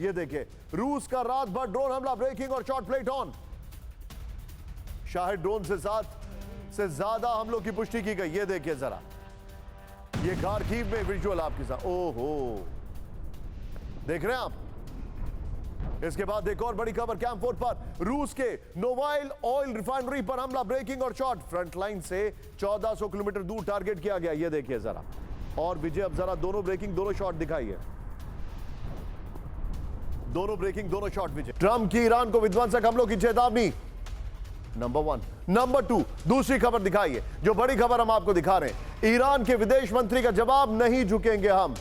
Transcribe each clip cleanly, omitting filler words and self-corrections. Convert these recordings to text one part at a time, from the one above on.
ये देखिए, रूस का रात भर ड्रोन हमला, ब्रेकिंग और shot plate on. Shahid drone से 7 से ज्यादा हमलों की पुष्टि की गई। ये देखिए जरा, ये खार्किव में विजुअल आपके साथ। ओहो, देख रहे हैं आप। इसके बाद एक और बड़ी खबर, कैंप फोर्ट पर रूस के नोवाइल ऑयल रिफाइनरी पर हमला, ब्रेकिंग और शॉट। फ्रंट लाइन से 1400 किलोमीटर दूर टारगेट किया गया। ये देखिए जरा, और विजय अब जरा दोनों ब्रेकिंग दोनों शॉट दिखाइए, दोनों ब्रेकिंग दोनों शॉट विजय। ट्रंप की ईरान को विध्वंसक हमलों की चेतावनी, नंबर 1। नंबर 2, दूसरी खबर दिखाइए, जो बड़ी खबर हम आपको दिखा रहे हैं, ईरान के विदेश मंत्री का जवाब, नहीं झुकेंगे हम।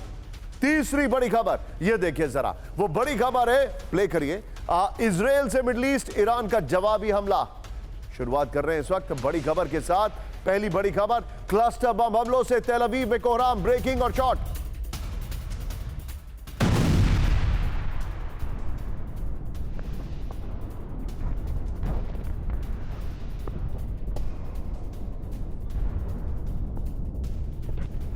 तीसरी बड़ी खबर, यह देखिए जरा, वो बड़ी खबर है, प्ले करिए, इजराइल से मिडिल ईस्ट ईरान का जवाबी हमला। शुरुआत कर रहे हैं इस वक्त बड़ी खबर के साथ। पहली बड़ी खबर, क्लस्टर बम हमलों से तेल अवीव में कोहराम, ब्रेकिंग और शॉट।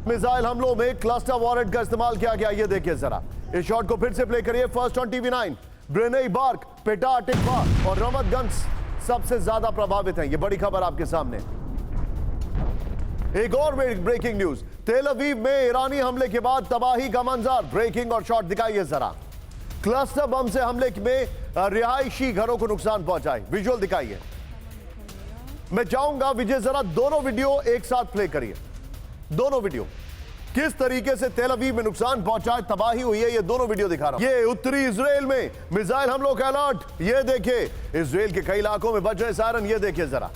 मिसाइल हमलों में क्लस्टर वॉरेट का इस्तेमाल किया गया। ये देखिए जरा, इस शॉट को फिर से प्ले करिए। First on TV9, Bnei Brak, Petah Tikva और रमतगंज सबसे ज्यादा प्रभावित हैं। ये बड़ी खबर आपके सामने। एक और ब्रेकिंग न्यूज, तेल अवीव में ईरानी हमले के बाद तबाही का मंजर, ब्रेकिंग और शॉट दिखाइए जरा। क्लस्टर बम से हमले में रिहायशी घरों को नुकसान पहुंचाए, विजुअल दिखाइए। मैं चाहूंगा विजय जरा दोनों वीडियो एक साथ प्ले करिए, दोनों वीडियो किस तरीके से तेल अवीव में नुकसान पहुंचा है, तबाही हुई है, ये दोनों वीडियो दिखा रहा हूं। ये उत्तरी इजराइल में मिसाइल हमलों का अलर्ट, ये देखिए, इजराइल के कई इलाकों में बज रहे सायरन। ये देखिए जरा,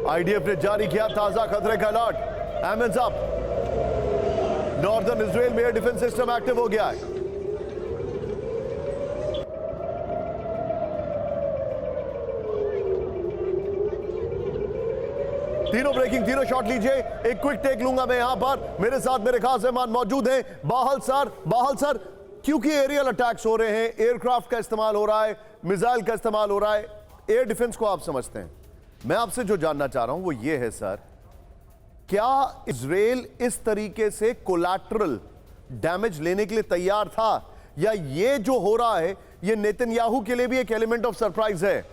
आईडीएफ ने जारी किया ताजा खतरे का alert. Hands up, northern Israel में एयर डिफेंस सिस्टम एक्टिव हो गया है। तीनों ब्रेकिंग, तीनों शॉट लीजिए। एक क्विक टेक लूंगा मैं यहां पर। मेरे साथ मेरे खास मेहमान मौजूद हैं, बाहल सर, क्योंकि एरियल अटैक्स हो रहे हैं, एयरक्राफ्ट का इस्तेमाल हो रहा है, मिसाइल का इस्तेमाल हो रहा है, एयर डिफेंस को आप समझते हैं। मैं आपसे जो जानना चाह रहा हूं वो ये है सर, क्या इजराइल इस तरीके से कोलैटरल डैमेज लेने के लिए तैयार था, या ये जो हो रहा है ये नेतन्याहू के लिए भी एक एलिमेंट ऑफ सरप्राइज है?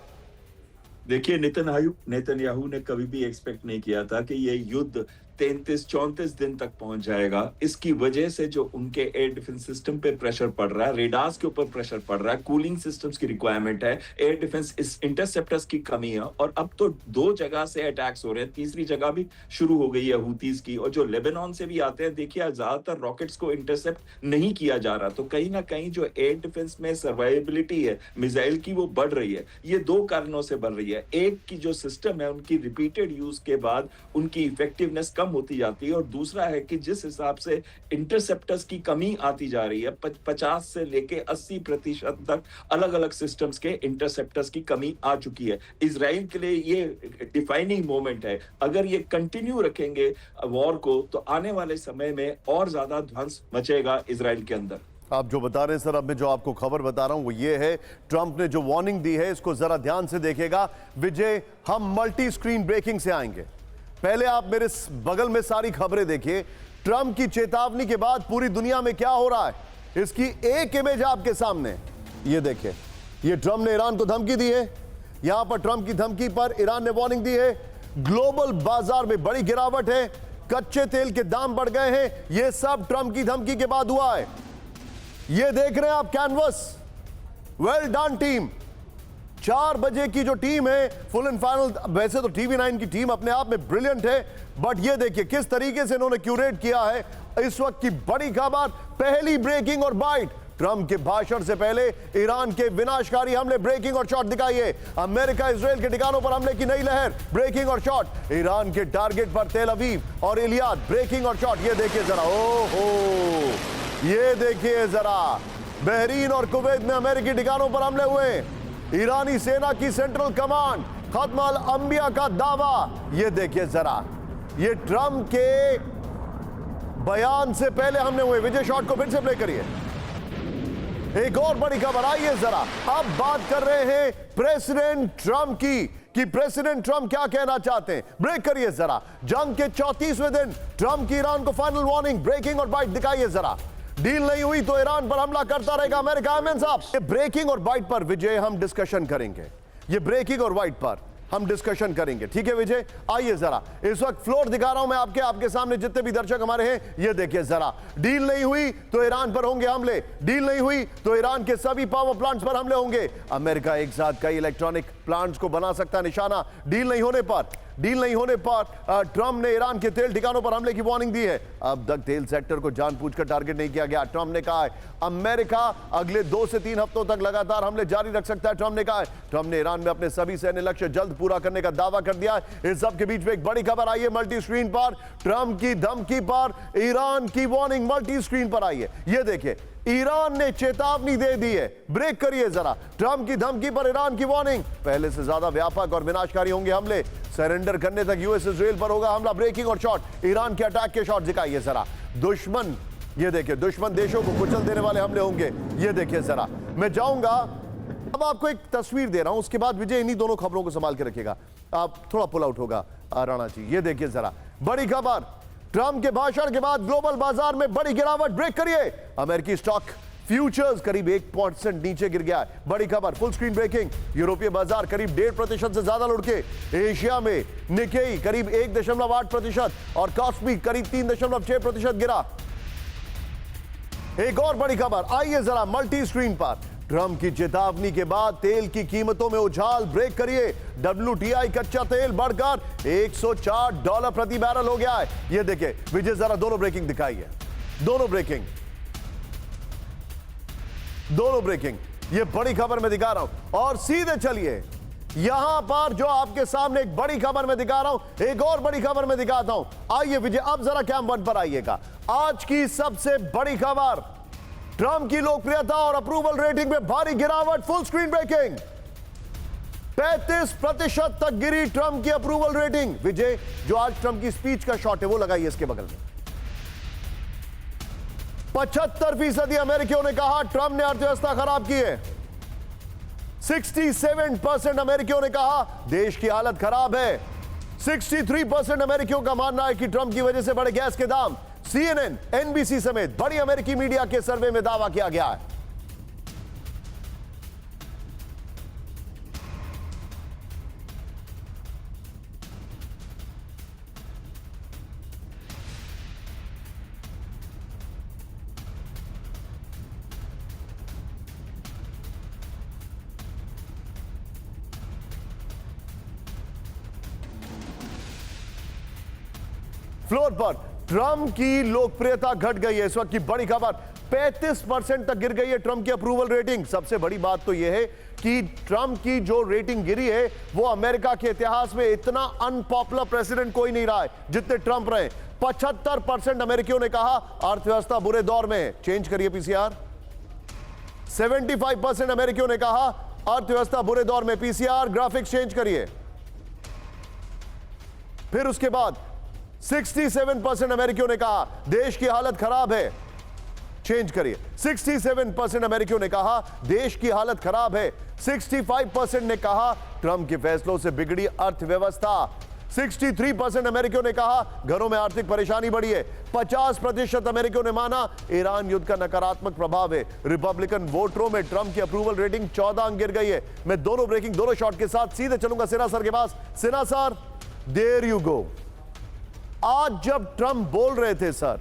देखिए, नेतन्याहू ने कभी भी एक्सपेक्ट नहीं किया था कि ये युद्ध 33-34 दिन तक पहुंच जाएगा। इसकी वजह से जो उनके एयर डिफेंस सिस्टम पे प्रेशर पड़ रहा है, रेडार्स के ऊपर प्रेशर पड़ रहा है, कूलिंग सिस्टम्स की रिक्वायरमेंट है, एयर डिफेंस इस इंटरसेप्टर्स की कमी है, और अब तो 2 जगह से अटैक्स हो रहे हैं, तीसरी जगह भी शुरू हो गई है हूतीज की, और जो लेबनान से भी आते हैं। देखिए, ज्यादातर रॉकेट्स को इंटरसेप्ट नहीं किया जा रहा, तो कहीं ना कहीं जो एयर डिफेंस में सर्वाइवेबिलिटी है मिसाइल की, वो बढ़ रही है। ये 2 कारणों से बढ़ रही है। एक की जो सिस्टम है, उनकी रिपीटेड यूज के बाद उनकी इफेक्टिवनेस कम होती जाती है, और दूसरा है कि जिस हिसाब से इंटरसेप्टर्स की कमी आती जा रही है, 50 से लेके 80% तक अलग अलग सिस्टम्स के इंटरसेप्टर्स की कमी आ चुकी है। इजराइल के लिए ये डिफाइनिंग मोमेंट है। अगर ये कंटिन्यू रखेंगे वॉर को, तो आने वाले समय में और ज्यादा ध्वंस मचेगा इजराइल के अंदर। आप जो बता रहे हैं सर, अब मैं जो आपको खबर बता रहा हूं वो ये है, ट्रंप ने जो वार्निंग दी है इसको जरा ध्यान से देखिएगा विजय। हम मल्टी स्क्रीन ब्रेकिंग से आएंगे, पहले आप मेरे बगल में सारी खबरें देखिए। ट्रंप की चेतावनी के बाद पूरी दुनिया में क्या हो रहा है, इसकी एक इमेज आपके सामने। ये देखिए, ये ट्रंप ने ईरान को धमकी दी है। यहां पर ट्रंप की धमकी पर ईरान ने वार्निंग दी है। ग्लोबल बाजार में बड़ी गिरावट है, कच्चे तेल के दाम बढ़ गए हैं। यह सब ट्रंप की धमकी के बाद हुआ है। ये देख रहे हैं आप कैनवस, वेल डन टीम। 4 बजे की जो टीम है फुल एंड फाइनल, वैसे तो TV9 की टीम अपने आप में ब्रिलियंट है, बट ये देखिए किस तरीके से इन्होंने क्यूरेट किया है इस वक्त की बड़ी खबर। पहली ब्रेकिंग और बाइट, ट्रंप के भाषण से पहले ईरान के विनाशकारी हमले, ब्रेकिंग और शॉट दिखाइए। अमेरिका इजराइल के ठिकानों पर हमले की नई लहर, ब्रेकिंग और शॉट। ईरान के टारगेट पर तेल अवीव और इलियाद, ब्रेकिंग और शॉट। ये देखिए जरा, ओहो, ये देखिए जरा, बहरीन और कुवैत में अमेरिकी ठिकानों पर हमले हुए। ईरानी सेना की सेंट्रल कमांड, खत्म अल अंबिया का दावा। ये देखिए जरा, ये ट्रंप के बयान से पहले हमले हुए। विजय शॉट को फिर से प्ले करिए। एक और बड़ी खबर आई है जरा, अब बात कर रहे हैं प्रेसिडेंट ट्रंप की कि प्रेसिडेंट ट्रंप क्या कहना चाहते हैं। ब्रेक करिए जरा। जंग के 34वें दिन ट्रंप की ईरान को फाइनल वार्निंग, ब्रेकिंग और बाइट दिखाइए जरा। डील नहीं हुई तो ईरान पर हमला करता रहेगा अमेरिका। अमीन साहब, ये ब्रेकिंग और वाइट पर विजय हम डिस्कशन करेंगे, ये ब्रेकिंग और वाइट पर हम डिस्कशन करेंगे, ठीक है विजय? आइए जरा इस वक्त फ्लोर दिखा रहा हूं मैं आपके सामने, जितने भी दर्शक हमारे हैं, ये देखिए जरा। डील नहीं हुई तो ईरान पर होंगे हमले, डील नहीं हुई तो ईरान के सभी पावर प्लांट्स पर हमले होंगे। अमेरिका एक साथ कई इलेक्ट्रॉनिक प्लांट्स को बना सकता है निशाना। डील नहीं होने पर ट्रंप ने ईरान के तेल ठिकानों पर हमले की वार्निंग दी है। अब तक तेल सेक्टर को जानबूझकर टारगेट नहीं किया गया। ट्रंप ने कहा है अमेरिका अगले 2 से 3 हफ्तों तक लगातार हमले जारी रख सकता है। ट्रंप ने कहा है, ट्रंप ने ईरान में अपने सभी सैन्य लक्ष्य जल्द पूरा करने का दावा कर दिया है। इस सब के बीच में एक बड़ी खबर आई है मल्टी स्क्रीन पर। ट्रंप की धमकी पर ईरान की वार्निंग मल्टी स्क्रीन पर आई है। यह देखिए, ईरान ने चेतावनी दे दी है। ब्रेक करिए जरा। ट्रंप की धमकी पर ईरान की वार्निंग। पहले से ज्यादा व्यापक और विनाशकारी होंगे हमले। सरेंडर करने तक यूएस इजराइल पर होगा हमला। ब्रेकिंग और शॉट, ईरान के अटैक के शॉट दिखाइए जरा। दुश्मन, ये देखिए, दुश्मन देशों को कुचल देने वाले हमले होंगे। ये देखिए जरा। मैं जाऊंगा, अब आपको एक तस्वीर दे रहा हूं, उसके बाद विजय इन्हीं दोनों खबरों को संभाल के रखिएगा। आप थोड़ा पुल आउट होगा राणा जी। ये देखिए जरा, बड़ी खबर। ट्रंप के भाषण के बाद ग्लोबल बाजार में बड़ी गिरावट। ब्रेक करिए। अमेरिकी स्टॉक फ्यूचर्स करीब 1% नीचे गिर गया है। बड़ी खबर, फुल स्क्रीन ब्रेकिंग। यूरोपीय बाजार करीब 1.5% से ज्यादा लुढ़के। एशिया में निकेई करीब 1.8% और कॉस्पी करीब 3.6% गिरा। एक और बड़ी खबर, आइए जरा मल्टी स्क्रीन पर। ट्रंप की चेतावनी के बाद तेल की कीमतों में उछाल। ब्रेक करिए। WTI कच्चा तेल बढ़कर $104 प्रति बैरल हो गया है। यह देखिए विजय, जरा दोनों ब्रेकिंग दिखाइए। दोनों ब्रेकिंग ये बड़ी खबर मैं दिखा रहा हूं। और सीधे चलिए यहां पर, जो आपके सामने एक बड़ी खबर मैं दिखा रहा हूं, एक और बड़ी खबर मैं दिखाता हूं। आइए विजय, अब जरा कैम 1 पर आइएगा। आज की सबसे बड़ी खबर, ट्रंप की लोकप्रियता और अप्रूवल रेटिंग में भारी गिरावट। Full screen breaking. 35% तक गिरी ट्रंप की अप्रूवल रेटिंग। विजय, जो आज ट्रंप की स्पीच का शॉट है वो लगाइए इसके बगल में। 75% अमेरिकियों ने कहा ट्रंप ने अर्थव्यवस्था खराब की है। 67% अमेरिकियों ने कहा देश की हालत खराब है। 63% अमेरिकियों का मानना है कि ट्रंप की वजह से बढ़े गैस के दाम। CNN, NBC समेत बड़ी अमेरिकी मीडिया के सर्वे में दावा किया गया है। फ्लोर पर ट्रंप की लोकप्रियता घट गई है। इस वक्त की बड़ी खबर, 35% तक गिर गई है ट्रंप की अप्रूवल रेटिंग। सबसे बड़ी बात तो यह है कि ट्रंप की जो रेटिंग गिरी है वो अमेरिका के इतिहास में इतना अनपॉपुलर प्रेसिडेंट कोई नहीं रहा है जितने ट्रंप रहे। 75% अमेरिकियों ने कहा अर्थव्यवस्था बुरे दौर में है। चेंज करिए पीसीआर। 75% अमेरिकियों ने कहा अर्थव्यवस्था बुरे दौर में। पीसीआर ग्राफिक्स चेंज करिए। फिर उसके बाद 67% अमेरिकियों ने कहा देश की हालत खराब है। चेंज करिए। 67% अमेरिकियों ने कहा देश की हालत खराब है। 65% ने कहा ट्रंप के फैसलों से बिगड़ी अर्थव्यवस्था। 63% अमेरिकियों ने कहा घरों में आर्थिक परेशानी बढ़ी है। 50% अमेरिकियों ने माना ईरान युद्ध का नकारात्मक प्रभाव है। रिपब्लिकन वोटरों में ट्रंप की अप्रूवल रेटिंग 14 अंक गिर गई है। मैं दोनों ब्रेकिंग, दोनों शॉट के साथ सीधे चलूंगा सिन्हा सर के पास। Sinha sir, there you go. आज जब ट्रंप बोल रहे थे सर,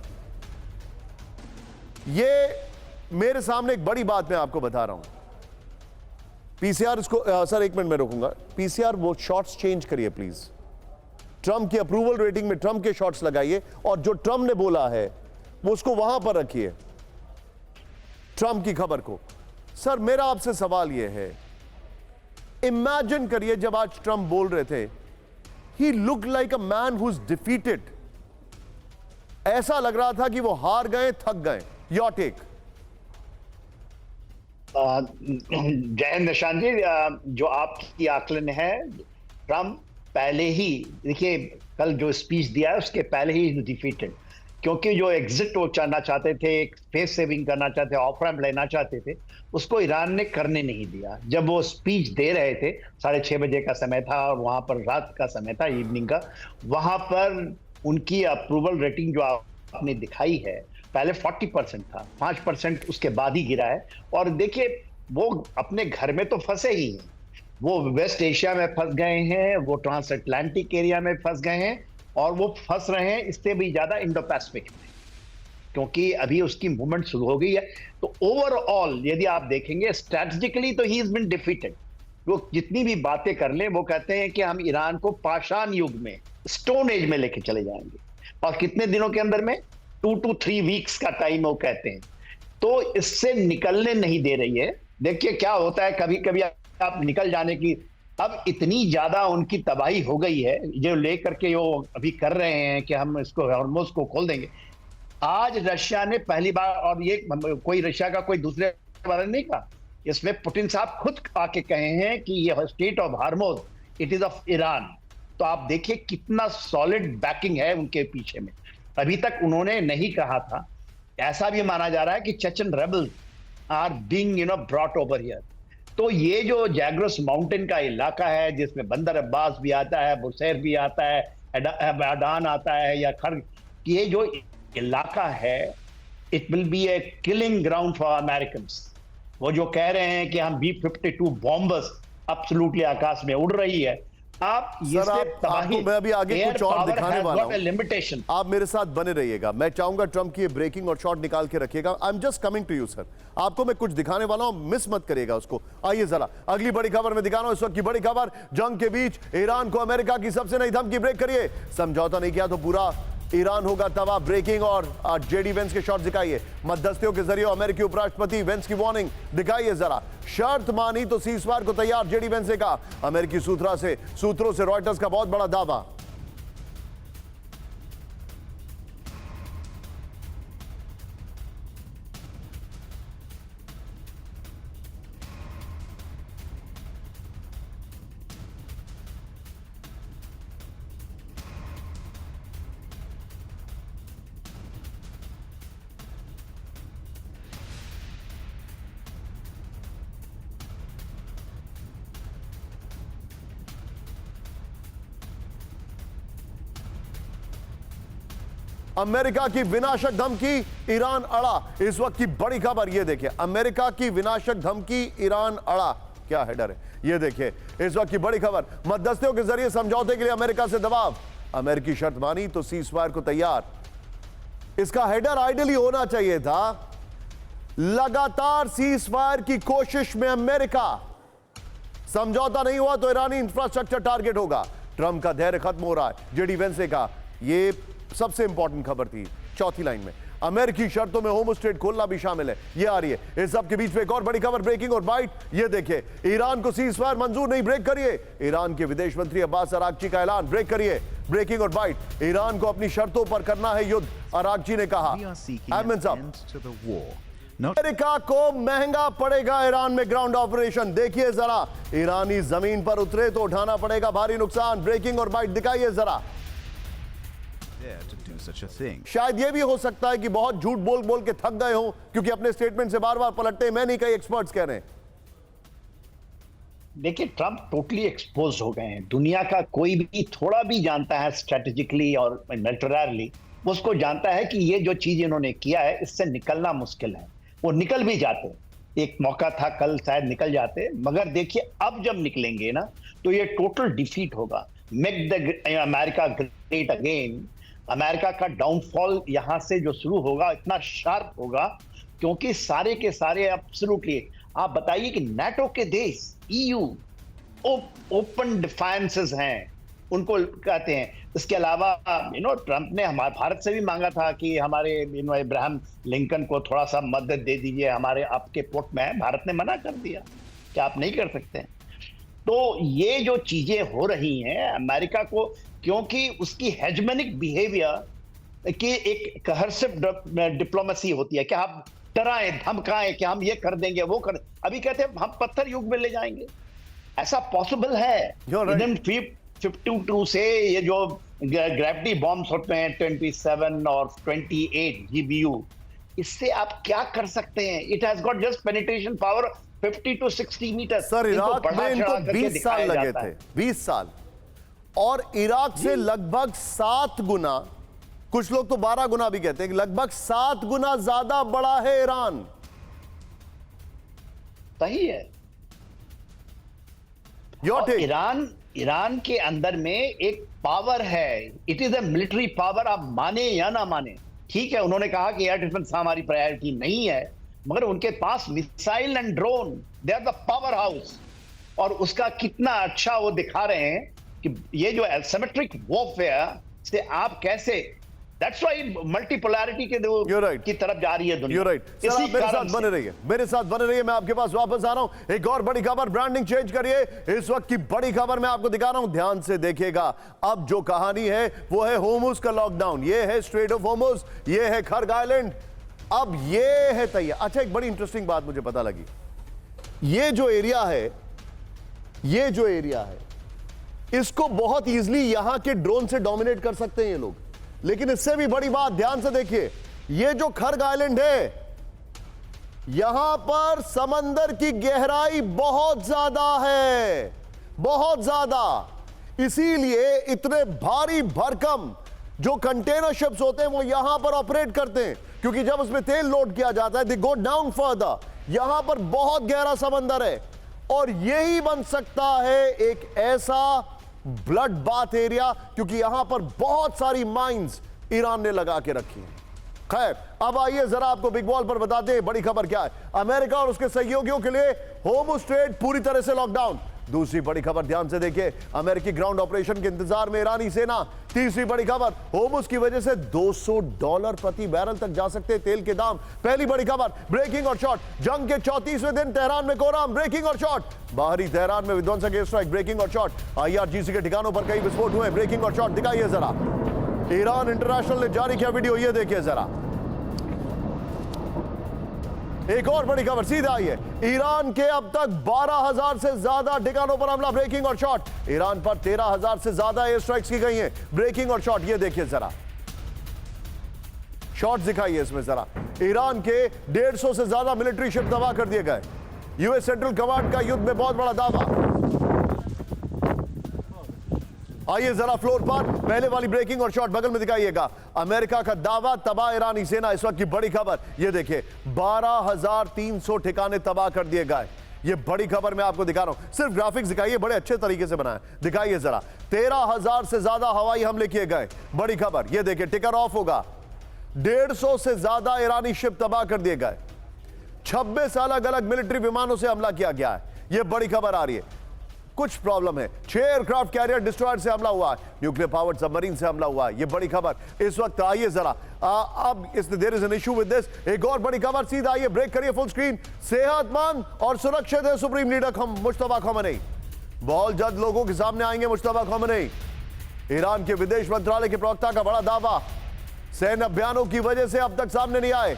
ये मेरे सामने एक बड़ी बात मैं आपको बता रहा हूं। पीसीआर इसको सर 1 मिनट में रोकूंगा। पीसीआर वो शॉट्स चेंज करिए प्लीज। ट्रंप की अप्रूवल रेटिंग में ट्रंप के शॉट्स लगाइए और जो ट्रंप ने बोला है वो उसको वहां पर रखिए, ट्रंप की खबर को। सर मेरा आपसे सवाल यह है, इमेजिन करिए जब आज ट्रंप बोल रहे थे, he looked like a man who's defeated. ऐसा लग रहा था कि वो हार गए, थक गए। Your take? जय हिंद निशांत जी। जो आपकी आकलन है, ट्रंप पहले ही, देखिए कल जो स्पीच दिया है उसके पहले ही डिफीटेड, क्योंकि जो एग्जिट वो चाहना चाहते थे, फेस सेविंग करना चाहते, ऑफ रैंप लेना चाहते थे, उसको ईरान ने करने नहीं दिया। जब वो स्पीच दे रहे थे, 6:30 बजे का समय था और वहां पर रात का समय था, इवनिंग का, वहां पर उनकी अप्रूवल रेटिंग जो आपने दिखाई है पहले 40% था, 5% उसके बाद ही गिरा है। और देखिए वो अपने घर में तो फंसे ही हैं, वो वेस्ट एशिया में फंस गए हैं, वो ट्रांस अटलांटिक एरिया में फंस गए हैं, और वो फंस रहे हैं इससे भी ज्यादा इंडो पैसिफिक में, क्योंकि अभी उसकी मूवमेंट शुरू हो गई है। तो ओवरऑल यदि आप देखेंगे स्ट्रैटेजिकली तो ही इज बीन डिफीटेड। वो जितनी भी बातें कर लें, वो कहते हैं कि हम ईरान को पाषाण युग में, स्टोन एज में लेके चले जाएंगे, और कितने दिनों के अंदर में, 2 to 3 वीक्स का टाइम वो कहते हैं। तो इससे निकलने नहीं दे रही है। देखिए क्या होता है, कभी कभी आप निकल जाने की, अब इतनी ज्यादा उनकी तबाही हो गई है जो लेकर के वो अभी कर रहे हैं कि हम इसको हॉर्मुज़ को खोल देंगे। आज रशिया ने पहली बार, और ये कोई रशिया का कोई दूसरे बारे नहीं कहा, इसमें पुतिन साहब खुद आके कहे हैं कि ये state of Hormuz it is of Iran. तो आप देखिए कितना सॉलिड बैकिंग है उनके पीछे में। अभी तक उन्होंने नहीं कहा था। ऐसा भी माना जा रहा है कि Chechen rebels are being brought over here. तो ये जो जैग्रस माउंटेन का इलाका है, जिसमें बंदर अब्बास भी आता है, बुसैर भी आता है, अडान आता है, या खर्ग, ये जो इलाका है, it will be A killing ground for Americans. वो जो कह रहे हैं कि हम B-52 बॉम्बर्स एब्सोल्युटली आकाश में उड़ रही है, आप ये आपको मैं अभी आगे कुछ और दिखाने वाला हूं। लिमिटेशन। आप मेरे साथ बने रहिएगा। मैं चाहूंगा ट्रंप की ये ब्रेकिंग और शॉट निकाल के रखिएगा। I am just coming to you sir. आपको मैं कुछ दिखाने वाला हूं, मिस मत करिएगा उसको। आइए जरा अगली बड़ी खबर में दिखा रहा हूं। इस वक्त की बड़ी खबर, जंग के बीच ईरान को अमेरिका की सबसे नई धमकी। ब्रेक करिए। समझौता नहीं किया तो पूरा ईरान होगा तबाह। ब्रेकिंग और जेडी वेंस के शॉट दिखाइए। मध्यस्थों के जरिए अमेरिकी उपराष्ट्रपति वेंस की वार्निंग दिखाइए जरा। शर्त मानी तो सीजफायर को तैयार, जेडी वेंस ने कहा। अमेरिकी सूत्रों से रॉयटर्स का बहुत बड़ा दावा। अमेरिका की विनाशक धमकी, ईरान अड़ा। इस वक्त की बड़ी खबर ये देखिए, अमेरिका की विनाशक धमकी, ईरान अड़ा। क्या हेडर है ये देखिए। इस वक्त की बड़ी खबर, मध्यस्थों के जरिए समझौते के लिए अमेरिका से दबाव। अमेरिकी शर्त मानी तो सीजफायर को तैयार। इसका हेडर आइडियली होना चाहिए था, लगातार सीजफायर की कोशिश में अमेरिका। समझौता नहीं हुआ तो ईरानी इंफ्रास्ट्रक्चर टारगेट होगा। ट्रंप का धैर्य खत्म हो रहा है, जेडी वेंस ने कहा। यह सबसे इंपॉर्टेंट खबर थी चौथी लाइन में। अमेरिकी शर्तों में होम स्टेट खोलना भी शामिल है। ये आ रही है। इस सब के बीच में एक और बड़ी खबर, ब्रेकिंग और बाइट। ये देखिए, ईरान को सीजफायर मंजूर नहीं। ब्रेक करिए। ईरान के विदेश मंत्री अब्बास अरागची का ऐलान। ब्रेक करिए। ब्रेकिंग और बाइट। ईरान को अपनी शर्तों पर करना है युद्ध, अरागची ने कहा। अमेरिका को महंगा पड़ेगा ईरान में ग्राउंड ऑपरेशन। देखिए जरा, ईरानी जमीन पर उतरे तो उठाना पड़ेगा भारी नुकसान। ब्रेकिंग और बाइट दिखाइए जरा। शायद यह भी हो सकता है कि बहुत झूठ बोल बोल के थक गए हो, क्योंकि अपने स्टेटमेंट से बार बार पलटते। मैं नहीं, कई एक्सपर्ट्स कह रहे हैं। देखिए, ट्रंप टोटली एक्सपोज हो गए हैं। दुनिया का कोई भी थोड़ा भी जानता है स्ट्रेटेजिकली और मिलिटरली, उसको जानता है कि ये जो चीज इन्होंने किया है, इससे निकलना मुश्किल है। वो निकल भी जाते, एक मौका था कल शायद निकल जाते, मगर देखिए अब जब निकलेंगे ना तो ये टोटल डिफीट होगा। Make the America great again. America का डाउनफॉल यहां से जो शुरू होगा इतना शार्प होगा, क्योंकि सारे के सारे एब्सोल्युटली, आप बताइए कि नाटो के देश, ईयू ओपन डिफायंसेस हैं, उनको कहते हैं। इसके अलावा ट्रंप ने हमारे भारत से भी मांगा था कि हमारे इब्राहिम लिंकन को थोड़ा सा मदद दे दीजिए, हमारे आपके पोर्ट में है। भारत ने मना कर दिया कि आप नहीं कर सकते। तो ये जो चीजें हो रही हैं अमेरिका को, क्योंकि उसकी हेजमेनिक बिहेवियर की एक कहरसिव डिप्लोमेसी होती है कि आप डराएं धमकाएं कि हम ये कर देंगे वो कर। अभी कहते हैं हम पत्थर युग में ले जाएंगे। ऐसा पॉसिबल है? 52 से ये जो ग्रेविटी बॉम्ब्स होते हैं 27 और 28 GBU, इससे आप क्या कर सकते हैं? It has got just penetration power 50 to 60 metre. Sir, Iraq में इनको 20 साल लगे थे, 20 साल। और इराक से लगभग 7 गुना कुछ लोग तो 12 गुना भी कहते हैं, लगभग 7 गुना ज्यादा बड़ा है ईरान। सही है। Your take. ईरान के अंदर में एक पावर है, it is a military power, आप माने या ना माने। ठीक है, उन्होंने कहा कि एयर डिफेंस हमारी प्रायोरिटी नहीं है, मगर उनके पास missile and drone, they are the powerhouse. और उसका कितना अच्छा वो दिखा रहे हैं कि ये जो एसिमेट्रिक वॉरफेयर से आप कैसे, दैट्स व्हाई मल्टीपोलैरिटी के की तरफ जा रही है दुनिया। You're right. सर, आप मेरे साथ बने रहिए, मेरे साथ बने रहिए। मैं आपके पास वापस आ रहा हूं। एक और बड़ी खबर, ब्रांडिंग चेंज करिए। इस वक्त की बड़ी खबर मैं आपको दिखा रहा हूं, ध्यान से देखिएगा। अब जो कहानी है वो है होर्मुज का लॉकडाउन। ये है स्ट्रेट ऑफ होर्मुज, ये है खर्ग आइलैंड, अब ये है तैयार। अच्छा, एक बड़ी इंटरेस्टिंग बात मुझे पता लगी। ये जो एरिया है, ये जो एरिया है, इसको बहुत इजीली यहां के ड्रोन से डोमिनेट कर सकते हैं ये लोग। लेकिन इससे भी बड़ी बात, ध्यान से देखिए, ये जो खर्ग आइलैंड है, यहां पर समंदर की गहराई बहुत ज्यादा है, बहुत ज्यादा। इसीलिए इतने भारी भरकम जो कंटेनर शिप्स होते हैं वो यहां पर ऑपरेट करते हैं, क्योंकि जब उसमें तेल लोड किया जाता है, दे गो डाउन फर्दर। यहां पर बहुत गहरा समंदर है और यही बन सकता है एक ऐसा ब्लड बाथ एरिया, क्योंकि यहां पर बहुत सारी माइंस ईरान ने लगा के रखी हैं। खैर, अब आइए जरा आपको बिग बॉल पर बताते हैं बड़ी खबर क्या है। अमेरिका और उसके सहयोगियों के लिए होर्मुज स्ट्रेट पूरी तरह से लॉकडाउन। दूसरी बड़ी खबर ध्यान से देखिए, अमेरिकी ग्राउंड ऑपरेशन के इंतजार में ईरानी सेना। तीसरी बड़ी खबर, होर्मुज की वजह से $200 प्रति बैरल तक जा सकते हैं तेल के दाम। पहली बड़ी खबर, ब्रेकिंग और शॉट, जंग के 34वें दिन तेहरान में कोहराम, ब्रेकिंग और शॉट। बाहरी तेहरान में विध्वंसक एयर स्ट्राइक, ब्रेकिंग और शॉट। IRGC के ठिकानों पर कई विस्फोट हुए, ब्रेकिंग और शॉट। दिखाइए जरा, ईरान इंटरनेशनल ने जारी किया वीडियो, ये देखिए जरा। एक और बड़ी खबर सीधा आई है, ईरान के अब तक 12,000 से ज्यादा ठिकानों पर हमला, ब्रेकिंग और शॉट। ईरान पर 13,000 से ज्यादा एयर स्ट्राइक्स की गई हैं, ब्रेकिंग और शॉट। ये देखिए जरा, शॉट्स दिखाइए इसमें जरा। ईरान के 150 से ज्यादा मिलिट्री शिप तबाह कर दिए गए। यूएस सेंट्रल कमांड का युद्ध में बहुत बड़ा दावा। आइए जरा फ्लोर पर, पहले वाली ब्रेकिंग और शॉट बगल में दिखाइएगा। अमेरिका का दावा, तबाह ईरानी सेना। इस वक्त की बड़ी खबर ये देखिए, 12,300 ठिकाने तबाह कर दिए गए। ये बड़ी खबर मैं आपको दिखा रहा हूं, सिर्फ ग्राफिक्स दिखाइए, बड़े अच्छे तरीके से बनाए। दिखाइए जरा, 13,000 से ज्यादा हवाई हमले किए गए। बड़ी खबर ये देखिए, टिकर ऑफ होगा। 150 से ज्यादा ईरानी शिप तबाह कर दिए गए। 26 अलग अलग मिलिट्री विमानों से हमला किया गया है। यह बड़ी खबर आ रही है। कुछ प्रॉब्लम है, 6 एयरक्राफ्ट कैरियर डिस्ट्रॉयर से हमला हुआ है, न्यूक्लियर पावर्ड सबमरीन से हमला हुआ है। ये बड़ी खबर इस वक्त। आइए जरा, अब there is an issue with this. एक और बड़ी खबर सीधा आइए, ब्रेक करिए फुल स्क्रीन। सेहतमंद और सुरक्षित है सुप्रीम लीडर मुश्तबा खमेनी। बहुत जल्द लोगों के सामने आएंगे मुश्तबा खमेनी। ईरान के विदेश मंत्रालय के प्रवक्ता का बड़ा दावा, सैन्य अभियानों की वजह से अब तक सामने नहीं आए।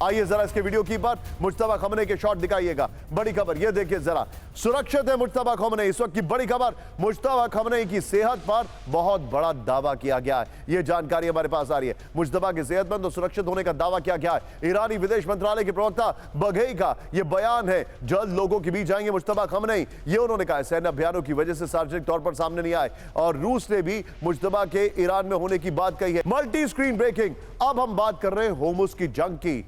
आइए जरा इसके वीडियो की पर मुश्तबा खमेनी के शॉट दिखाइएगा। बड़ी खबर ये देखिए जरा, सुरक्षित है मुश्तबा खमेनी। इस वक्त की बड़ी खबर, मुश्तबा खमेनी की सेहत पर बहुत बड़ा दावा किया गया है। यह जानकारी हमारे पास आ रही है। मुश्तबा के सेहतमंद और सुरक्षित होने का दावा किया गया है। ईरानी विदेश मंत्रालय के प्रवक्ता बघेई का यह बयान है, जल्द लोगों के बीच आएंगे मुश्तबा खमेनी। ये उन्होंने कहा, सैन्य अभियानों की वजह से सार्वजनिक तौर पर सामने नहीं आए। और रूस ने भी मुश्तबा के ईरान में होने की बात कही है। Multi screen breaking. अब हम बात कर रहे हैं होर्मुज की जंग की।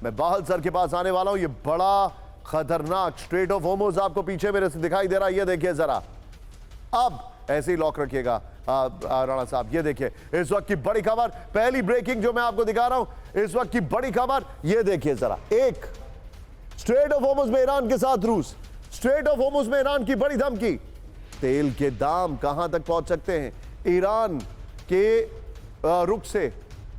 मैं बाहल सर के पास आने वाला हूं। ये बड़ा खतरनाक स्ट्रेट ऑफ होर्मुज आपको पीछे मेरे से दिखाई दे रहा है, ये देखिए जरा। अब ऐसे ही लॉक रखिएगा राणा साहब। ये देखिए इस वक्त की बड़ी खबर, पहली ब्रेकिंग जो मैं आपको दिखा रहा हूं, इस वक्त की बड़ी खबर ये देखिए जरा। एक, स्ट्रेट ऑफ होर्मुज में ईरान के साथ रूस, स्ट्रेट ऑफ होर्मुज में ईरान की बड़ी धमकी। तेल के दाम कहां तक पहुंच सकते हैं ईरान के रुख से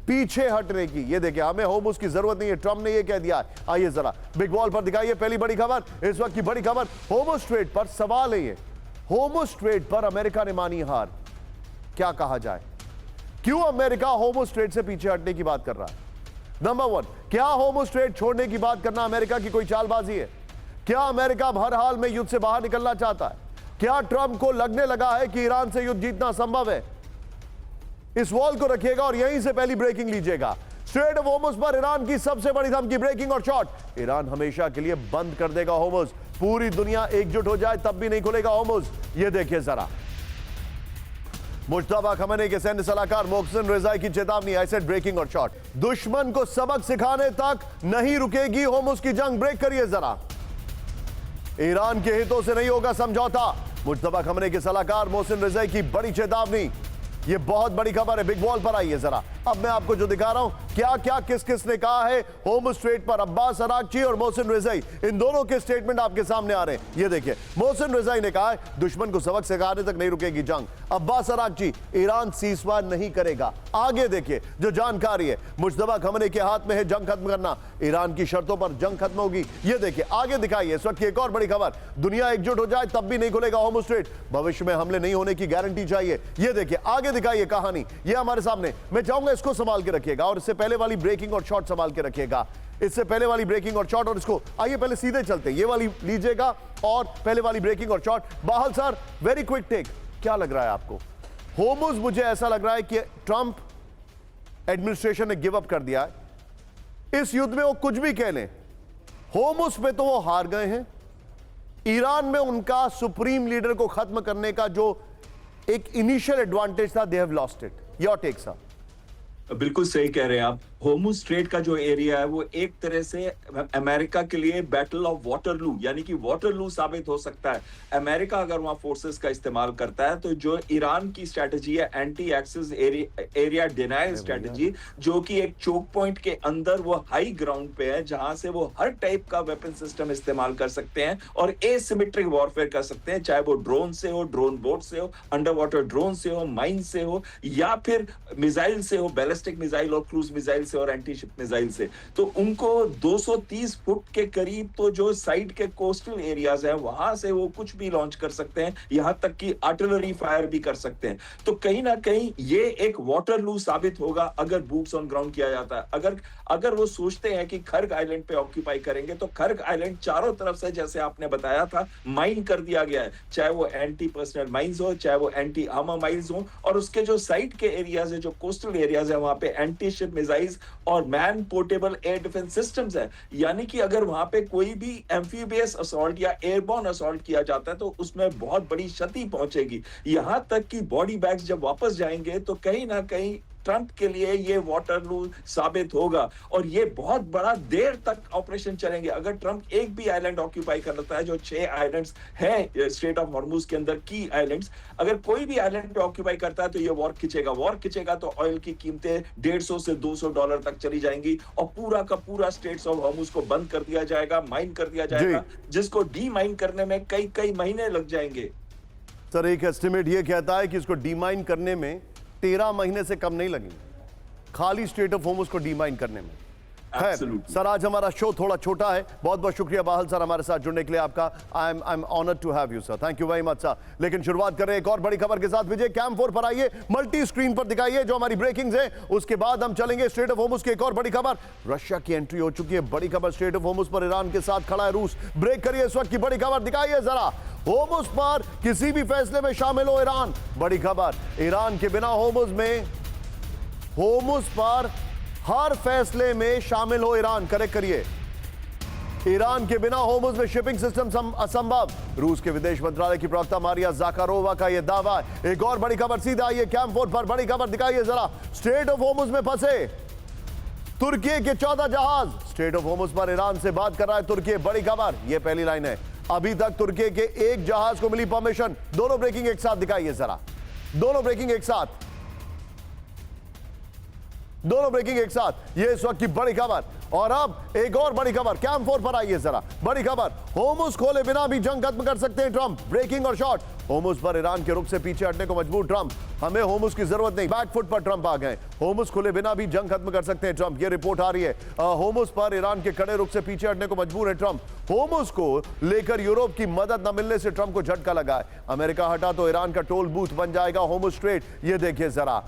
पीछे हटने की। ये देखिए, हमें होर्मुज की जरूरत नहीं है, ट्रंप ने ये कह दिया है। आइए जरा बिग बॉल पर दिखाइए पहली बड़ी खबर। इस वक्त की बड़ी खबर, होर्मुज स्ट्रेट पर सवाल है ये, होर्मुज स्ट्रेट पर अमेरिका ने मानी हार। क्या कहा जाए, क्यों अमेरिका होर्मुज स्ट्रेट से पीछे हटने की बात कर रहा है? नंबर 1, क्या होर्मुज स्ट्रेट छोड़ने की बात करना अमेरिका की कोई चालबाजी है? क्या अमेरिका हर हाल में युद्ध से बाहर निकलना चाहता है? क्या ट्रंप को लगने लगा है कि ईरान से युद्ध जीतना संभव है? इस वॉल को रखिएगा और यहीं से पहली ब्रेकिंग लीजिएगा। स्ट्रेट ऑफ होर्मुज पर ईरान की सबसे बड़ी धमकी, ब्रेकिंग और शॉट। ईरान हमेशा के लिए बंद कर देगा होर्मुज। पूरी दुनिया एकजुट हो जाए तब भी नहीं खुलेगा होर्मुज। ये देखिए जरा, मुश्तबा खमेनी के सैन्य सलाहकार मोहसिन रिजाई की चेतावनी, आई सेड ब्रेकिंग और शॉट। दुश्मन को सबक सिखाने तक नहीं रुकेगी होर्मुज की जंग। ब्रेक करिए जरा। ईरान के हितों से नहीं होगा समझौता, मुश्तबा खमेनी के सलाहकार मोहसिन रिजाई की बड़ी चेतावनी। ये बहुत बड़ी खबर है। बिग बॉल पर आइए जरा। अब मैं आपको जो दिखा रहा हूं क्या क्या किस किस ने कहा है होर्मुज स्ट्रेट पर। अब्बास अरागची और मोहसिन रिजाई, इन दोनों के स्टेटमेंट आपके सामने आ रहे हैं। ये देखिए, मोहसिन रिजाई ने कहा है दुश्मन को सबक सिखाने तक नहीं रुकेगी जंग। अब्बास अरागची, ईरान सीजफायर नहीं करेगा। आगे देखिए जो जानकारी है, मुश्तबा खमेनी के हाथ में है जंग खत्म करना, ईरान की शर्तों पर जंग खत्म होगी। ये देखिए आगे दिखाइए। इस वक्त की एक और बड़ी खबर, दुनिया एकजुट हो जाए तब भी नहीं खुलेगा होर्मुज स्ट्रेट, भविष्य में हमले नहीं होने की गारंटी चाहिए। ये देखिए आगे दिखाइए कहानी, ये हमारे सामने। मैं चाहूंगा इसको संभाल के रखिएगा और इससे पहले वाली ब्रेकिंग और शॉट संभाल के रखिएगा। इससे पहले वाली ब्रेकिंग और शॉट और इसको, आइए पहले सीधे चलते हैं। ये वाली लीजिएगा और पहले वाली ब्रेकिंग और shot. Bahal sir, very quick take, क्या लग रहा है आपको? होर्मुज, मुझे ऐसा लग रहा है कि ट्रंप एडमिनिस्ट्रेशन ने गिव अप कर दिया है इस युद्ध में। वो कुछ भी कह लें, होर्मुज पे तो वो हार गए हैं। ईरान में उनका सुप्रीम लीडर को खत्म करने का जो एक इनिशियल एडवांटेज था, they have lost it. Your take sir. बिल्कुल सही कह रहे हैं आप। होर्मुज स्ट्रेट का जो एरिया है वो एक तरह से अमेरिका के लिए बैटल ऑफ वाटरलू यानी कि वाटरलू साबित हो सकता है। अमेरिका अगर वहां फोर्सेस का इस्तेमाल करता है तो जो ईरान की स्ट्रेटजी है anti access area denial strategy, जो कि एक चोक पॉइंट के अंदर वो हाई ग्राउंड पे है जहां से वो हर टाइप का वेपन सिस्टम इस्तेमाल कर सकते हैं और एसिमेट्रिक वॉरफेयर कर सकते हैं, चाहे वो ड्रोन से हो, ड्रोन बोट से हो, अंडर वाटर ड्रोन से हो, माइन से हो, या फिर मिसाइल से हो, बैलिस्टिक मिसाइल और क्रूज मिसाइल और एंटी शिप मिसाइल से। तो उनको 230 फुट के करीब तो जो साइड के कोस्टल एरियाज हैं वहां से वो कुछ भी लॉन्च कर सकते हैं, यहां तक कि आर्टिलरी फायर भी कर सकते हैं। तो कहीं ना कहीं ये एक वाटरलू साबित होगा अगर बूट्स ऑन ग्राउंड किया जाता है। अगर वो सोचते हैं कि खर्ग आइलैंड पे ऑक्यूपाई करेंगे तो खर्ग आइलैंड चारों तरफ से, जैसे आपने बताया था, माइन कर दिया गया है, चाहे वो एंटी पर्सनल माइंस हो, चाहे वो एंटी आर्मर माइंस हो, और उसके जो साइड के एरियाज है, जो कोस्टल एरियाज है, वहां पे एंटी शिप मिसाइल्स और man portable air defence systems है। यानी कि अगर वहां पे कोई भी एम्फीबियस असॉल्ट या एयरबॉर्न असॉल्ट किया जाता है तो उसमें बहुत बड़ी क्षति पहुंचेगी। यहां तक कि बॉडी बैग्स जब वापस जाएंगे तो कहीं ना कहीं ट्रंप के लिए ये वाटरलू साबित होगा और ये बहुत बड़ा देर तक ऑपरेशन चलेंगे। अगर ट्रंप एक भी आइलैंड ऑक्यूपाई कर लेता है, जो 6 आइलैंड्स हैं स्ट्रेट ऑफ हॉर्मुज के अंदर की आइलैंड्स, अगर कोई भी आइलैंड पे ऑक्यूपाई करता है तो ये वॉर खिंचेगा तो ऑयल की कीमतें $150 से $200 तक चली जाएंगी और पूरा का पूरा स्ट्रेट्स ऑफ हॉर्मुज को बंद कर दिया जाएगा, माइन कर दिया जाएगा, जिसको डी माइन करने में कई महीने लग जाएंगे। सर, एक एस्टिमेट ये कहता है कि इसको डीमाइन करने में 13 महीने से कम नहीं लगेंगे, खाली स्ट्रेट ऑफ होर्मुज को डीमाइन करने में। खैर सर, आज हमारा शो थोड़ा छोटा है। बहुत बहुत शुक्रिया बाहल सर हमारे साथ जुड़ने के लिए आपका। I am honoured to have you sir, thank you very much sir. लेकिन शुरुआत करें एक और बड़ी खबर के साथ। विजय, कैम 4 पर आइए, मल्टी स्क्रीन पर दिखाइए जो हमारी ब्रेकिंग्स है। उसके बाद हम चलेंगे स्ट्रेट ऑफ होर्मुज की एक और बड़ी खबर। रशिया की एंट्री हो चुकी है, बड़ी खबर। स्ट्रेट ऑफ होर्मुज पर ईरान के साथ खड़ा है रूस। ब्रेक करिए इस वक्त की बड़ी खबर, दिखाइए जरा। होर्मुज पर किसी भी फैसले में शामिल हो ईरान, बड़ी खबर। ईरान के बिना होर्मुज पर हर फैसले में शामिल हो ईरान। करेक्ट करिए, ईरान के बिना होर्मुज में शिपिंग सिस्टम असंभव। रूस के विदेश मंत्रालय की प्रवक्ता मारिया ज़ाखारोवा का यह दावा है। एक और बड़ी खबर, सीधा आइए कैम 4 पर, बड़ी खबर दिखाइए जरा। स्ट्रेट ऑफ होर्मुज में फंसे तुर्की के 14 जहाज। स्ट्रेट ऑफ होर्मुज पर ईरान से बात कर रहा है तुर्की, बड़ी खबर। यह पहली लाइन है। अभी तक तुर्की के एक जहाज को मिली परमिशन। दोनों ब्रेकिंग एक साथ दिखाइए जरा, दोनों ब्रेकिंग एक साथ। ये इस वक्त की बड़ी खबर। और अब एक और बड़ी खबर, कैम 4 पर आइए जरा, बड़ी खबर। होर्मुज खोले बिना भी जंग खत्म कर सकते हैं ट्रंप। ब्रेकिंग और शॉट। होर्मुज पर ईरान के रुख से पीछे हटने को मजबूर ट्रंप। हमें होर्मुज की जरूरत नहीं, बैकफुट पर ट्रंप आ गए। होर्मुज खोले बिना भी जंग खत्म कर सकते हैं ट्रंप, ये रिपोर्ट आ रही है। होर्मुज पर ईरान के कड़े रुख से पीछे हटने को मजबूर है ट्रंप। होर्मुज को लेकर यूरोप की मदद न मिलने से ट्रंप को झटका लगा है। अमेरिका हटा तो ईरान का टोल बूथ बन जाएगा होर्मुज स्ट्रेट, ये देखिए जरा।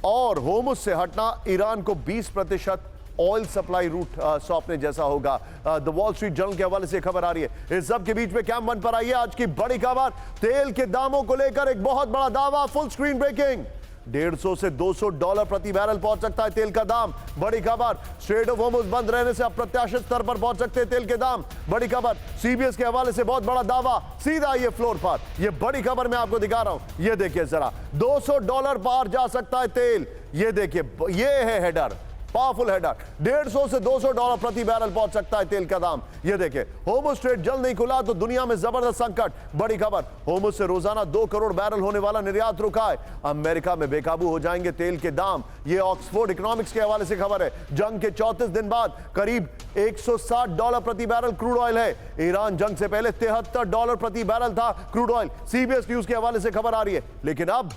और होर्मुज से हटना ईरान को 20% ऑयल सप्लाई रूट सौंपने जैसा होगा। द वॉल स्ट्रीट जर्नल के हवाले से खबर आ रही है। इस सब के बीच में कैम 1 पर आइए आज की बड़ी खबर। तेल के दामों को लेकर एक बहुत बड़ा दावा, फुल स्क्रीन ब्रेकिंग। $150 से $200 प्रति बैरल पहुंच सकता है तेल का दाम। बड़ी खबर, स्ट्रेट ऑफ होर्मुज बंद रहने से अप्रत्याशित स्तर पर पहुंच सकते हैं तेल के दाम। बड़ी खबर, सीबीएस के हवाले से बहुत बड़ा दावा, सीधा ये फ्लोर पर। ये बड़ी खबर मैं आपको दिखा रहा हूं, ये देखिए जरा, $200 पार जा सकता है तेल। ये देखिए, ये है हेडर, पावरफुल हेडर। $150 से $200 प्रति बैरल पहुंच सकता है तेल का दाम। ये देखिए, होर्मुज स्ट्रेट जल्द नहीं खुला तो दुनिया में जबरदस्त संकट। बड़ी खबर, होर्मुज से रोजाना 2 करोड़ बैरल होने वाला निर्यात रुका है। अमेरिका में बेकाबू हो जाएंगे तेल के दाम। ये ऑक्सफोर्ड इकोनॉमिक्स के हवाले से खबर है। जंग के 34 दिन बाद करीब $160 प्रति बैरल क्रूड ऑयल है। ईरान जंग से पहले $73 प्रति बैरल था क्रूड ऑयल। सीबीएस न्यूज के हवाले से खबर आ रही है। लेकिन अब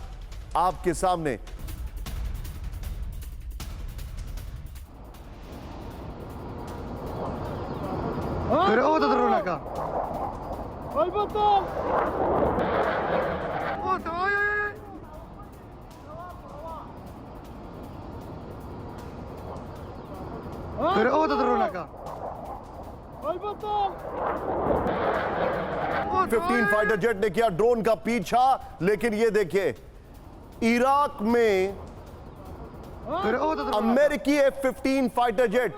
आपके सामने 그래, 더 들어오니까. 얼버터. 더해. 그래, 더 들어오니까. 얼버터. 15 फाइटर जेट ने किया ड्रोन का पीछा, लेकिन ये देखिए, इराक में 그래, 더 들어오니까. अमेरिकी F-15 फाइटर जेट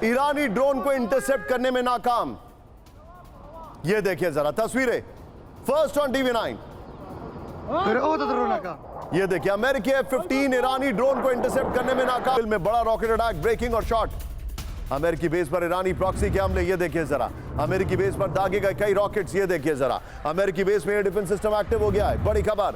ईरानी ड्रोन को इंटरसेप्ट करने में नाकाम। ये देखिए जरा तस्वीरें, फर्स्ट ऑन TV9। 그래, 더 들어오니까. ये देखिए, अमेरिकी F-15 ईरानी ड्रोन को इंटरसेप्ट करने में नाकाम। में बड़ा रॉकेट अटैक, ब्रेकिंग और शॉट। अमेरिकी बेस पर ईरानी प्रॉक्सी के हमले। ये देखिए जरा, अमेरिकी बेस पर दागे गए कई रॉकेट्स। ये देखिए जरा, अमेरिकी बेस में एयर डिफेंस सिस्टम एक्टिव हो गया है। बड़ी खबर,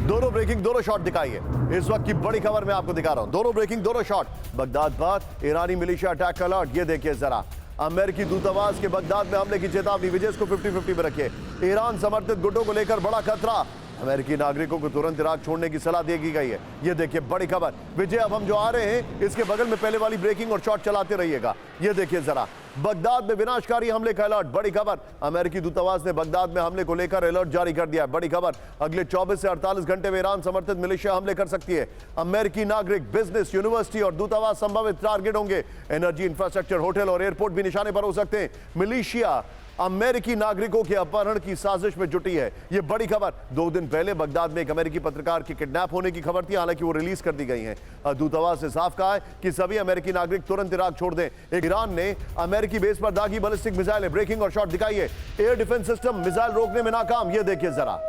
दोनों ब्रेकिंग, दोनों शॉट दिखाइए। इस वक्त की बड़ी खबर मैं आपको दिखा रहा हूं, दोनों ब्रेकिंग, दोनों शॉट। बगदाद पर ईरानी मिलिशिया अटैक का अलर्ट। ये देखिए जरा, अमेरिकी दूतावास के बगदाद में हमले की चेतावनी। विजय को 50-50 में रखिए। ईरान समर्थित गुटों को लेकर बड़ा खतरा। अमेरिकी नागरिकों को तुरंत इराक छोड़ने की सलाह दी गई है। ये देखिए बड़ी खबर। विजय, अब हम जो आ रहे हैं इसके बगल में पहले वाली ब्रेकिंग और शॉट चलाते रहिएगा। ये देखिए जरा, बगदाद में विनाशकारी हमले का अलर्ट। बड़ी खबर, अमेरिकी दूतावास ने बगदाद में हमले को लेकर अलर्ट जारी कर दिया है। बड़ी खबर, अगले 24 से 48 घंटे में ईरान समर्थित मिलिशिया हमले कर सकती है। अमेरिकी नागरिक, बिजनेस, यूनिवर्सिटी और दूतावास संभावित टारगेट होंगे। एनर्जी, इंफ्रास्ट्रक्चर, होटल और एयरपोर्ट भी निशाने पर हो सकते हैं। मिलिशिया अमेरिकी नागरिकों के अपहरण की साजिश में जुटी है। यह बड़ी खबर। 2 दिन पहले बगदाद में एक अमेरिकी पत्रकार के किडनैप होने की खबर थी, हालांकि वो रिलीज कर दी गई हैं। दूतावास ने साफ कहा है कि सभी अमेरिकी नागरिक तुरंत इराक छोड़ दें। ईरान ने अमेरिकी बेस पर दागी बैलिस्टिक मिसाइलें, ब्रेकिंग और शॉट दिखाई है। एयर डिफेंस सिस्टम मिसाइल रोकने में नाकाम। यह देखिए जरा,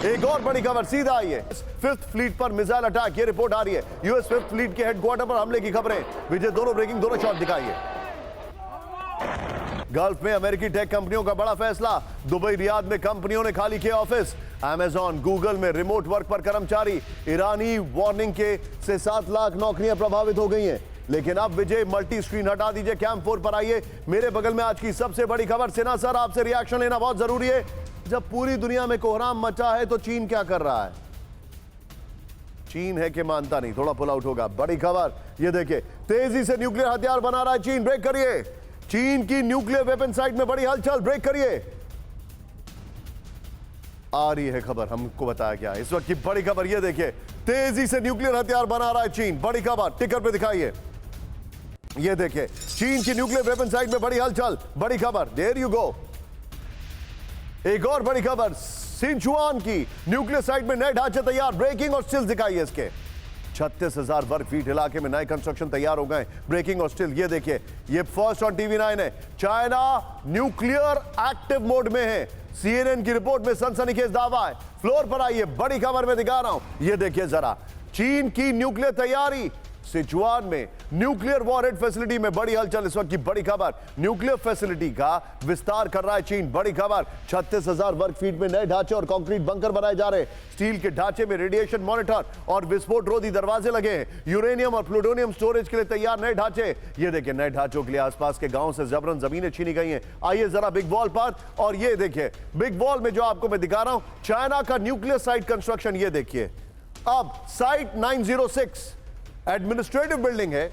एक और बड़ी खबर सीधा आई है। 5th फ्लीट पर मिसाइल अटैक, ये रिपोर्ट आ रही है। यूएस 5th फ्लीट के हेडक्वार्टर पर हमले की खबरें। विजय, दोनों ब्रेकिंग, दोनों शॉट दिखाइए। गल्फ में अमेरिकी टेक कंपनियों का बड़ा फैसला। दुबई, रियाद में कंपनियों ने खाली किए ऑफिस। अमेज़न, गूगल में रिमोट वर्क पर कर्मचारी। ईरानी वार्निंग के से 7 लाख नौकरियां प्रभावित हो गई हैं। लेकिन अब विजय, मल्टी स्क्रीन हटा दीजिए, कैम 4 पर आइए। मेरे बगल में आज की सबसे बड़ी खबर। सिन्हा सर, आपसे रिएक्शन लेना बहुत जरूरी है। जब पूरी दुनिया में कोहराम मचा है तो चीन क्या कर रहा है? चीन है कि मानता नहीं, थोड़ा पुल आउट होगा। बड़ी खबर, ये देखिए, तेजी से न्यूक्लियर हथियार बना रहा है चीन। ब्रेक करिए। चीन की न्यूक्लियर वेपन साइट में बड़ी हलचल, ब्रेक करिए। आ रही है खबर, हमको बताया गया। इस वक्त की बड़ी खबर, ये देखिए, तेजी से न्यूक्लियर हथियार बना रहा है चीन। बड़ी खबर, टिकर पे दिखाइए। ये देखिए, चीन की न्यूक्लियर वेपन साइट में बड़ी हलचल। बड़ी खबर, देयर यू गो। एक और बड़ी खबर, सिंचुआन की न्यूक्लियर साइट में नए ढांचे तैयार, ब्रेकिंग और स्टिल्स दिखाइए इसके। 36,000 वर्ग फीट इलाके में नए कंस्ट्रक्शन तैयार हो गए, ब्रेकिंग और स्टिल। ये देखिए, ये फर्स्ट ऑन TV9 है। चाइना न्यूक्लियर एक्टिव मोड में है। CNN की रिपोर्ट में सनसनीखेज दावा है। फ्लोर पर आइए, बड़ी खबर में दिखा रहा हूं। ये देखिए जरा, चीन की न्यूक्लियर तैयारी। सिचुआन में न्यूक्लियर वॉरहेड फैसिलिटी में बड़ी हलचल। इस वक्त की बड़ी खबर, न्यूक्लियर फैसिलिटी का विस्तार कर रहा है चीन। बड़ी खबर, 36,000 वर्ग फीट में नए ढांचे और कंक्रीट बंकर बनाए जा रहे हैं। स्टील के ढांचे में रेडिएशन मॉनिटर और विस्फोट रोधी दरवाजे लगे हैं। यूरेनियम और प्लूटोनियम स्टोरेज के लिए तैयार नए ढांचे। ये देखिए, नए ढांचों के लिए आसपास के गांव से जबरन जमीनें छीनी गई हैं। आइए जरा बिग वॉल पर, और ये देखिए, बिग वॉल में जो आपको मैं दिखा रहा हूं, चाइना का न्यूक्लियर साइट कंस्ट्रक्शन। ये देखिए, अब साइट 906 एडमिनिस्ट्रेटिव बिल्डिंग है।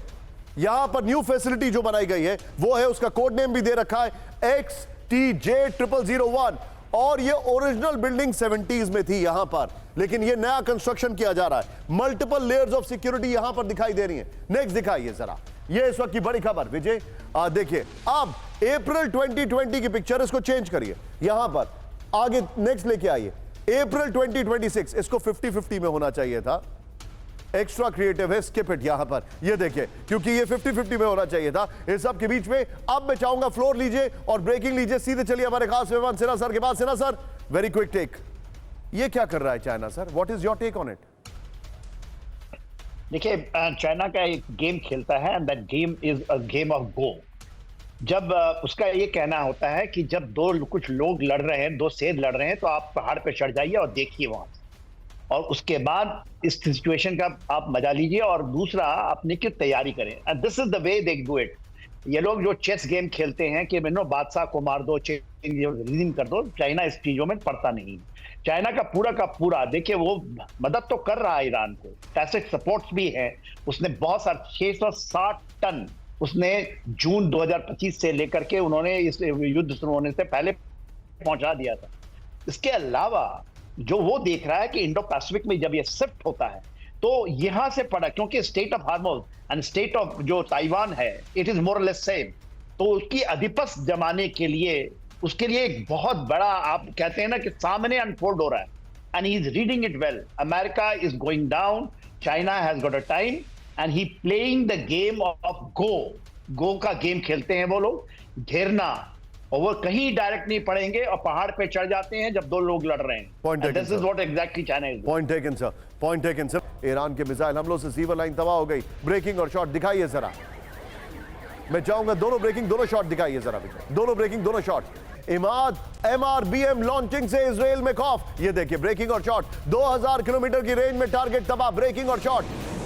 यहां पर न्यू फैसिलिटी जो बनाई गई है वो है, उसका कोड नेम भी दे रखा है XTJ0001, और ये ओरिजिनल बिल्डिंग 70s में थी यहां पर, लेकिन ये नया कंस्ट्रक्शन किया जा रहा है। मल्टीपल लेयर्स ऑफ सिक्योरिटी यहां पर दिखाई दे रही है। नेक्स्ट दिखाइए जरा, ये इस वक्त की बड़ी खबर। विजय, देखिए, अब अप्रैल 2020 की पिक्चर, इसको चेंज करिए यहां पर, आगे नेक्स्ट लेके आइए। अप्रैल 2026, इसको 50-50 में होना चाहिए था। एक्स्ट्रा क्रिएटिव है, स्किप इट यहां पर, ये देखिए, क्योंकि ये 50-50 में होना चाहिए था इस सब के बीच में। अब मैं चाहूंगा फ्लोर लीजिए और ब्रेकिंग लीजिए, सीधे चलिए हमारे खास मेहमान सिन्हा सर के पास। Sinha sir, very quick take, ये क्या कर रहा है China sir? What is your take on it? देखिए, चाइना का एक गेम खेलता है and that game is a game of go. जब उसका ये कहना होता है कि जब कुछ लोग लड़ रहे हैं, दो सेध लड़ रहे हैं, तो आप पहाड़ पे चढ़ जाइए और देखिए वहां से, और उसके बाद इस सिचुएशन का आप मजा लीजिए, और दूसरा अपनी की तैयारी करें। And this is the way they do it. ये लोग जो चेस गेम खेलते हैं कि मैंने बादशाह को मार दो, रिडीम कर दो, चाइना इस चीजों में पड़ता नहीं। चाइना का पूरा देखिए, वो मदद तो कर रहा है ईरान को, टैक्टिक सपोर्ट्स भी है। उसने बहुत सारे 660 टन उसने जून 2025 से लेकर के उन्होंने इस युद्ध शुरू होने से पहले पहुंचा दिया था। इसके अलावा जो वो देख रहा है कि इंडो पैसिफिक में जब ये शिफ्ट होता है तो यहां से पड़ा, क्योंकि state of हार्मोज and state of जो ताइवान है, it is more less same. तो उसकी अधिपस्य जमाने के लिए, उसके लिए एक बहुत बड़ा, आप कहते हैं ना कि सामने अनफोल्ड हो रहा है, and he is reading it well. America is going down, China has got a time and he playing the game of go का गेम खेलते हैं वो लोग, घेरना, और वो कहीं डायरेक्ट नहीं पड़ेंगे और पहाड़ पे चढ़ जाते हैं जब दो लोग लड़ रहे हैं। This is what exactly China is. Point taken sir, point taken sir. Iran के मिसाइल हमलों से सीवर लाइन तबाह हो गई। ब्रेकिंग और शॉट दिखाइए जरा, मैं चाहूंगा दोनों ब्रेकिंग दोनों शॉट दिखाइए जरा, दोनों ब्रेकिंग दोनों शॉट। इमाद MRBM लॉन्चिंग से इजराइल में खौफ, ये देखिए ब्रेकिंग और शॉट, 2000 किलोमीटर की रेंज में टारगेट तबाह, ब्रेकिंग और शॉट।